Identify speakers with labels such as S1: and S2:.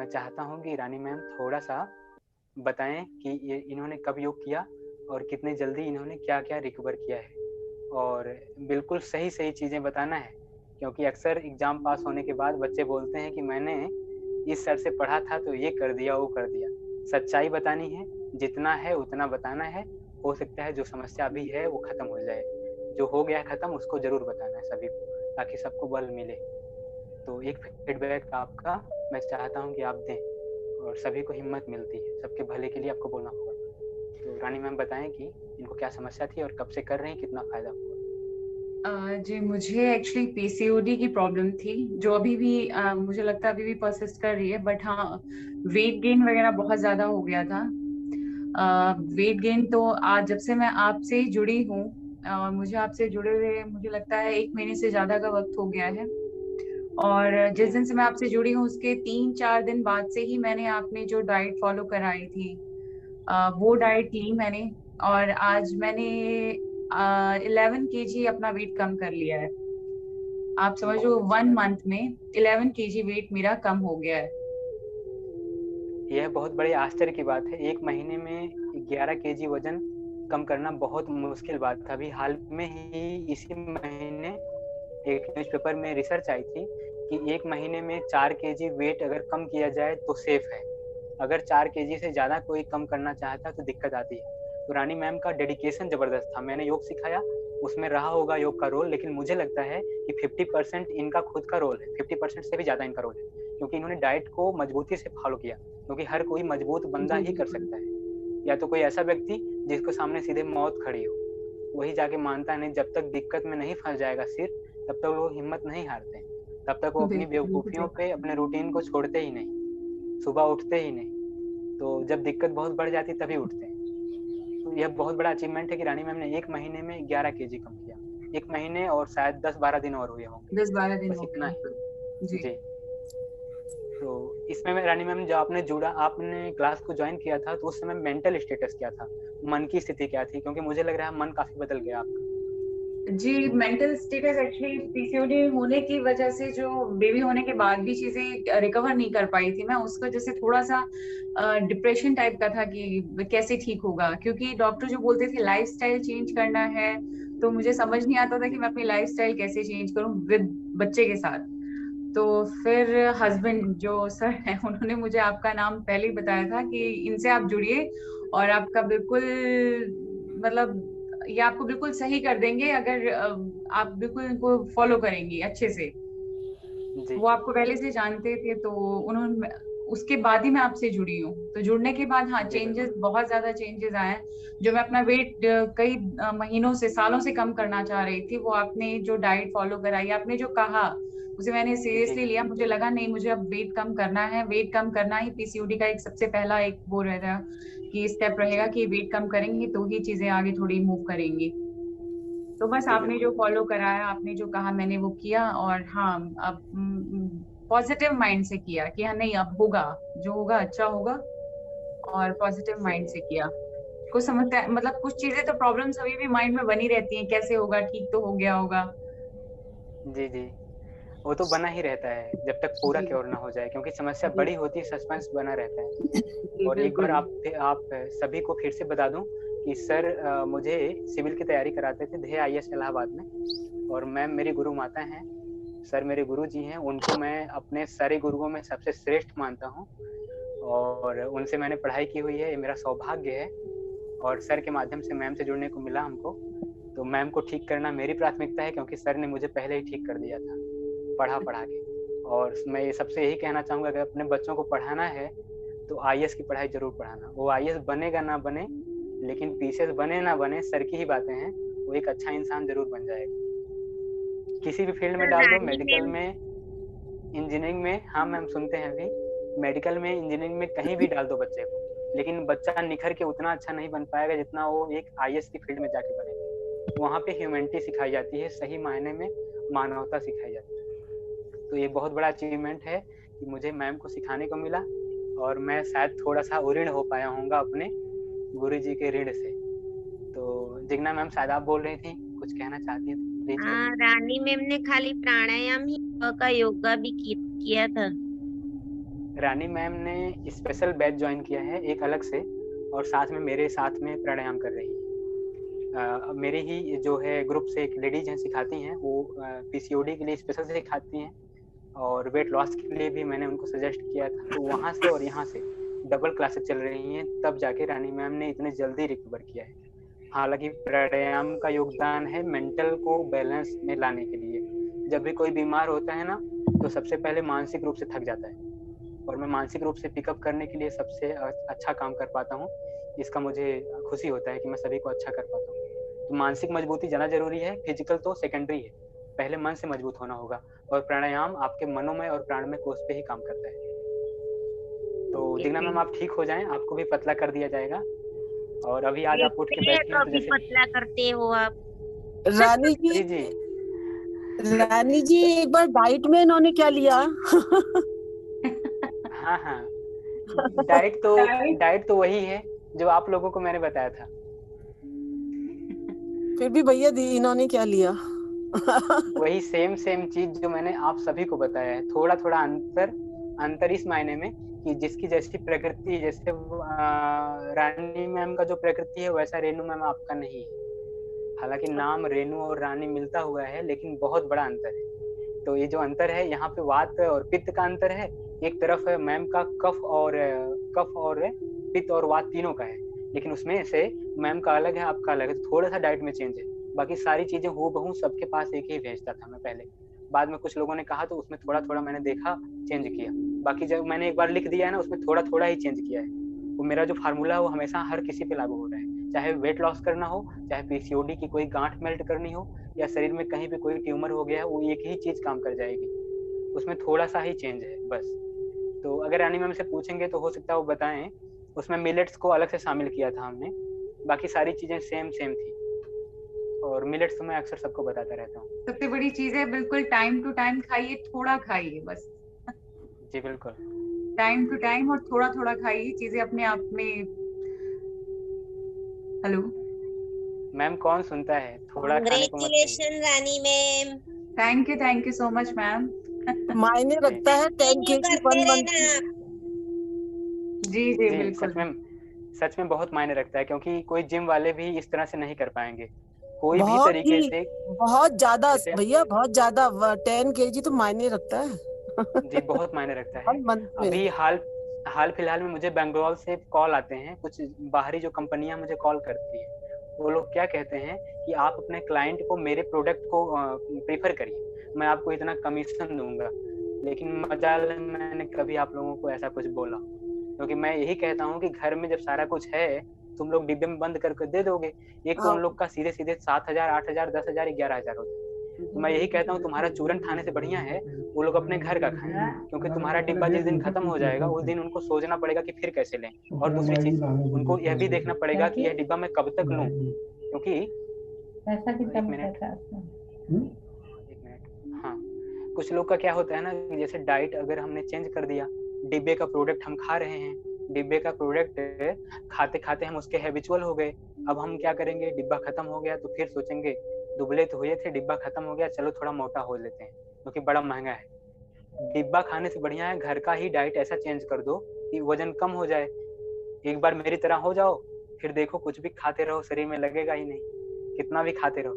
S1: मैं चाहता हूँ कि रानी मैम थोड़ा सा बताएं कि ये इन्होंने कब योग किया और कितनी जल्दी इन्होंने क्या क्या रिकवर किया है, और बिल्कुल सही सही चीज़ें बताना है, क्योंकि अक्सर एग्ज़ाम पास होने के बाद बच्चे बोलते हैं कि मैंने इस सर से पढ़ा था तो ये कर दिया वो कर दिया। सच्चाई बतानी है, जितना है उतना बताना है। हो सकता है जो समस्या अभी है वो ख़त्म हो जाए, जो हो गया ख़त्म उसको ज़रूर बताना है सभी को, ताकि सबको बल मिले। तो एक फीडबैक आपका मैं चाहता हूँ कि आप दें, और सभी को हिम्मत मिलती है, सबके भले के लिए आपको बोलना होगा। तो रानी मैम बताएं कि इनको क्या समस्या थी और कब से कर रहे हैं, कितना फायदा हुआ।
S2: जी मुझे एक्चुअली पीसीओडी की प्रॉब्लम थी, जो अभी भी मुझे लगता है अभी भी परसिस्ट कर रही है, बट हाँ वेट गेन वगैरह बहुत ज्यादा हो गया था। वेट गेन तो आज जब से मैं आपसे जुड़ी हूँ, मुझे आपसे जुड़े हुए मुझे लगता है 1 महीने से ज्यादा का वक्त हो गया है। और जिस दिन से मैं आपसे जुड़ी हूँ उसके 3-4 दिन बाद से ही मैंने आपने जो डाइट फॉलो कराई थी वो डाइट ली मैंने। और आज मैंने 11 kg अपना वेट कम कर लिया है। आप समझो
S1: बहुत अच्छी
S2: 1 मंथ
S1: बात।
S2: में 11 kg वेट मेरा कम हो गया है।
S1: यह बहुत बड़ी आश्चर्य की बात है, 1 महीने में 11 kg वजन कम करना बहुत मुश्किल बात था। अभी हाल में ही इसी महीने एक न्यूज़पेपर में रिसर्च आई थी कि 1 महीने में 4 kg वेट अगर कम किया जाए तो सेफ है। अगर 4 kg से ज़्यादा कोई कम करना चाहता है तो दिक्कत आती है। तो रानी मैम का डेडिकेशन ज़बरदस्त था। मैंने योग सिखाया, उसमें रहा होगा योग का रोल, लेकिन मुझे लगता है कि 50% इनका खुद का रोल है, 50% से भी ज़्यादा इनका रोल है, क्योंकि इन्होंने डाइट को मजबूती से फॉलो किया। क्योंकि हर कोई मजबूत बंदा
S2: जी
S1: ही कर सकता है, या तो कोई ऐसा व्यक्ति जिसको सामने सीधे मौत खड़ी हो, वही जाके मानता नहीं। जब तक दिक्कत में नहीं फंस जाएगा सिर, तब तक वो हिम्मत नहीं हारते, तब तक वो अपनी
S2: बिल्कुल बिल्कुल
S1: बेवकूफ़ियों
S2: सही।
S1: पे अपने रूटीन को छोड़ते ही नहीं, सुबह उठते ही नहीं। तो जब दिक्कत बहुत बढ़ जाती तभी उठते हैं। तो यह बहुत बड़ा अचीवमेंट है कि रानी मैम ने 1 महीने में 11 kg कम किया। 1 महीने और शायद 10-12 दिन और हुए होंगे,
S2: 10-12 दिन
S1: बस
S2: हो
S1: इतना
S2: गए।
S1: ही।
S2: जी
S1: जी। तो इसमें मैं रानी मैम, जो आपने क्लास को ज्वाइन किया था तो उस समय मेंटल स्टेटस क्या था, मन की स्थिति क्या थी, क्योंकि मुझे लग रहा है मन काफी बदल गया आपका।
S2: जी मेंटल स्टेटस एक्चुअली पीसीओडी होने की वजह से जो बेबी होने के बाद भी चीजें रिकवर नहीं कर पाई थी मैं, उस वजह से थोड़ा सा डिप्रेशन टाइप का था कि कैसे ठीक होगा, क्योंकि डॉक्टर जो बोलते थे लाइफस्टाइल चेंज करना है, तो मुझे समझ नहीं आता था कि
S1: जी
S2: मैं अपनी लाइफस्टाइल कैसे चेंज करूं विद बच्चे के साथ। तो फिर
S1: जी
S2: हस्बैंड जो सर है उन्होंने मुझे आपका नाम पहले ही बताया था कि इनसे आप जुड़िए और आपका बिल्कुल मतलब ये आपको बिल्कुल सही कर देंगे अगर आप बिल्कुल इनको फॉलो करेंगी अच्छे से।
S1: जी
S2: वो आपको पहले से जानते थे तो उन्होंने उसके बाद ही मैं आपसे जुड़ी हूँ। तो जुड़ने के बाद हाँ
S1: जी
S2: चेंजेस,
S1: बिल्कुल।
S2: बहुत ज्यादा चेंजेस आए हैं। जो मैं अपना वेट कई महीनों से सालों से कम करना चाह रही थी, वो आपने जो डाइट फॉलो कराई, आपने जो कहा उसे मैंने
S1: जी
S2: सीरियसली लिया। मुझे लगा नहीं मुझे अब वेट कम करना है, वेट कम करना ही पीसीओडी का एक सबसे पहला एक वो रहेगा कि स्टेप रहेगा
S1: जी
S2: कि वेट कम करेंगे तो ही चीजें आगे थोड़ी मूव करेंगी। तो बस
S1: जी
S2: आपने जो
S1: बिल्कुल।
S2: फॉलो कराया, आपने जो कहा मैंने वो किया। और हाँ अब पॉजिटिव माइंड से किया कि हाँ नहीं अब होगा, जो होगा अच्छा होगा। और पॉजिटिव माइंड से किया। कुछ समझता है मतलब कुछ चीजें तो प्रॉब्लम्स अभी भी माइंड में बनी रहती हैं, कैसे होगा, ठीक तो हो गया होगा।
S1: जी जी, वो तो बना ही रहता है जब तक पूरा
S2: जी
S1: क्योर ना हो जाए, क्योंकि समस्या
S2: जी
S1: बड़ी होती है, सस्पेंस बना रहता है।
S2: जी
S1: और एक बार
S2: बिल्कुल।
S1: आप सभी को फिर से बता दूं कि सर मुझे सिविल की तैयारी कराते थे ध्येय आईएएस इलाहाबाद में, और मैम मेरी गुरु माता हैं, सर मेरे गुरु जी हैं, उनको मैं अपने सारे गुरुओं में सबसे श्रेष्ठ मानता हूँ, और उनसे मैंने पढ़ाई की हुई है, ये मेरा सौभाग्य है। और सर के माध्यम से मैम से जुड़ने को मिला हमको। तो मैम को ठीक करना मेरी प्राथमिकता है, क्योंकि सर ने मुझे पहले ही ठीक कर दिया था पढ़ा पढ़ा के। और मैं ये सबसे यही कहना चाहूँगा, अगर अपने बच्चों को पढ़ाना है तो आईएएस की पढ़ाई जरूर पढ़ाना। वो आईएएस बनेगा ना बने, लेकिन पीसीएस बने ना बने, सर की ही बातें हैं, वो एक अच्छा इंसान जरूर बन जाएगा। किसी भी फील्ड में
S3: सर
S1: डाल दो,
S3: रानी
S1: मेडिकल
S3: मैम।
S1: में, इंजीनियरिंग में, हाँ मैम सुनते हैं अभी, मेडिकल में, इंजीनियरिंग में, कहीं भी डाल दो बच्चे को, लेकिन बच्चा निखर के उतना अच्छा नहीं बन पाएगा जितना वो एक आईएएस की फील्ड में जाके बनेगा। वहाँ पे ह्यूमैनिटी सिखाई जाती है, सही मायने में मानवता सिखाई जाती है। तो ये बहुत बड़ा अचीवमेंट है कि मुझे मैम को सिखाने को मिला, और मैं शायद थोड़ा सा ऋण हो पाया हूँगा अपने गुरु जी के ऋण से। तो जिग्ना मैम शायद आप बोल रही थी, कुछ कहना चाहती है तो प्लीज
S3: हाँ,
S1: कहिए।
S3: रानी मैम ने खाली प्राणायाम ही का योगा भी किया था।
S1: रानी मैम ने स्पेशल बैच ज्वाइन किया है एक अलग से, और साथ में मेरे साथ में प्राणायाम कर रही है। मेरे ही जो है ग्रुप से एक लेडीज हैं सिखाती हैं, वो पीसीओडी के लिए स्पेशल से सिखाती हैं, और वेट लॉस के लिए भी मैंने उनको सजेस्ट किया था। तो वहाँ से और यहाँ से डबल क्लासेस चल रही हैं, तब जाके रानी मैम ने इतने जल्दी रिकवर किया है। हालांकि प्राणायाम का योगदान है मेंटल को बैलेंस में लाने के लिए। जब भी कोई बीमार होता है ना, तो सबसे पहले मानसिक रूप से थक जाता है, और मैं मानसिक रूप से पिकअप करने के लिए सबसे अच्छा काम कर पाता हूँ। इसका मुझे खुशी होता है कि मैं सभी को अच्छा कर पाता हूँ। तो मानसिक मजबूती ज़्यादा जरूरी है, फिजिकल तो सेकेंडरी है, पहले मन से मजबूत होना होगा। और प्राणायाम आपके मनोमय और प्राणमय कोष पे ही काम करता है। तो जिग्ना मैम आप ठीक हो जाएं, आपको भी पतला कर दिया जाएगा। और अभी आज आप उठ के बैठी हैं तो जैसे
S3: पतला करते हो आप।
S4: रानी जी,
S1: जी
S4: रानी जी एक बार डाइट में इन्होंने क्या लिया?
S1: हाँ हाँ, डाइट तो वही है जो आप लोगों को मैंने बताया था।
S4: फिर भी भैया दी इन्होंने क्या लिया?
S1: वही सेम चीज जो मैंने आप सभी को बताया है। थोड़ा थोड़ा अंतर इस मायने में कि जिसकी जैसी प्रकृति, जैसे रानी मैम का जो प्रकृति है वैसा रेनू मैम आपका नहीं है। हालांकि नाम रेनू और रानी मिलता हुआ है, लेकिन बहुत बड़ा अंतर है। तो ये जो अंतर है, यहाँ पे वात और पित्त का अंतर है। एक तरफ है मैम का कफ और पित्त और वात तीनों का है, लेकिन उसमें से मैम का अलग है, आपका अलग है। तो थोड़ा सा डाइट में चेंज है, बाकी सारी चीजें हूबहू सबके पास एक ही भेजता था मैं पहले। बाद में कुछ लोगों ने कहा तो उसमें थोड़ा थोड़ा मैंने देखा, चेंज किया। बाकी जब मैंने एक बार लिख दिया है ना, उसमें थोड़ा थोड़ा ही चेंज किया है। वो मेरा जो फार्मूला है वो हमेशा हर किसी पे लागू हो रहा है, चाहे वेट लॉस करना हो, चाहे पीसीओडी की कोई गांठ मेल्ट करनी हो, या शरीर में कहीं पे कोई ट्यूमर हो गया है, वो एक ही चीज काम कर जाएगी। उसमें थोड़ा सा ही चेंज है बस। तो अगर रानी मैम से पूछेंगे तो हो सकता है वो बताएं। उसमें मिलेट्स को अलग से शामिल किया था हमने, बाकी सारी चीजें सेम थी। और मिलेट्स तो मैं अक्सर सबको बताता रहता हूँ।
S2: सबसे बड़ी चीज है बिल्कुल टाइम टू टाइम खाइए, थोड़ा खाइए बस।
S1: जी बिल्कुल,
S2: टाइम टू टाइम और थोड़ा थोड़ा खाइए, चीजें अपने आप में। हेलो
S1: मैम कौन सुनता है? थोड़ा खाने को मत कहिए।
S3: Congratulation Rani ma'am.
S2: Thank you so much ma'am.
S4: मायने रखता है 10
S3: कंटिन्यू
S4: kg
S3: करते
S4: 1 month
S3: रहना आप।
S2: जी
S1: जी
S2: बिल्कुल।
S1: सच में बहुत मायने रखता है, क्योंकि कोई जिम वाले भी इस तरह से नहीं कर पाएंगे कोई भी
S4: बहुत
S1: तरीके
S4: ही,
S1: से।
S4: बहुत ज्यादा
S1: जैसे
S4: भैया, बहुत ज्यादा 10 kg तो मायने रखता है।
S1: जी बहुत मायने रखता है।
S4: 1 month में।
S1: अभी हाल फिलहाल में मुझे बेंगलोर से कॉल आते हैं, कुछ बाहरी जो कंपनियां मुझे कॉल करती है। वो लोग क्या कहते हैं कि आप अपने क्लाइंट को मेरे प्रोडक्ट को प्रेफर करिए, मैं आपको इतना कमीशन दूंगा। लेकिन मजाल मैंने कभी आप लोगों को ऐसा कुछ बोला, क्योंकि मैं यही कहता हूँ कि घर में जब सारा कुछ है, तुम लोग डिब्बे में बंद करके दे दोगे। एक तो उन लोग का सीधे 7,000, 8,000, 10,000, 11,000 होता है। तो मैं यही कहता हूँ तुम्हारा चूरन खाने से बढ़िया है वो लोग अपने घर का खाएं, क्योंकि तुम्हारा डिब्बा जिस दिन खत्म हो जाएगा उस दिन उनको सोचना पड़ेगा कि फिर कैसे लें। और दूसरी चीज, उनको यह भी देखना पड़ेगा कि यह डिब्बा मैं कब तक लूं, क्योंकि एक मिनट, हाँ, कुछ लोग का क्या होता है ना, जैसे डाइट अगर हमने चेंज कर दिया, डिब्बे का प्रोडक्ट हम खा रहे हैं, डिब्बे का प्रोडक्ट खाते खाते हम उसके हैबिचुअल हो गए। अब हम क्या करेंगे, डिब्बा खत्म हो गया तो फिर सोचेंगे दुबले तो हुए थे, डिब्बा खत्म हो गया, चलो थोड़ा मोटा हो लेते हैं, क्योंकि बड़ा महंगा है। डिब्बा खाने से बढ़िया है घर का ही डाइट ऐसा चेंज कर दो कि वजन कम हो जाए। एक बार मेरी तरह हो जाओ, फिर देखो कुछ भी खाते रहो शरीर में लगेगा ही नहीं, कितना भी खाते रहो।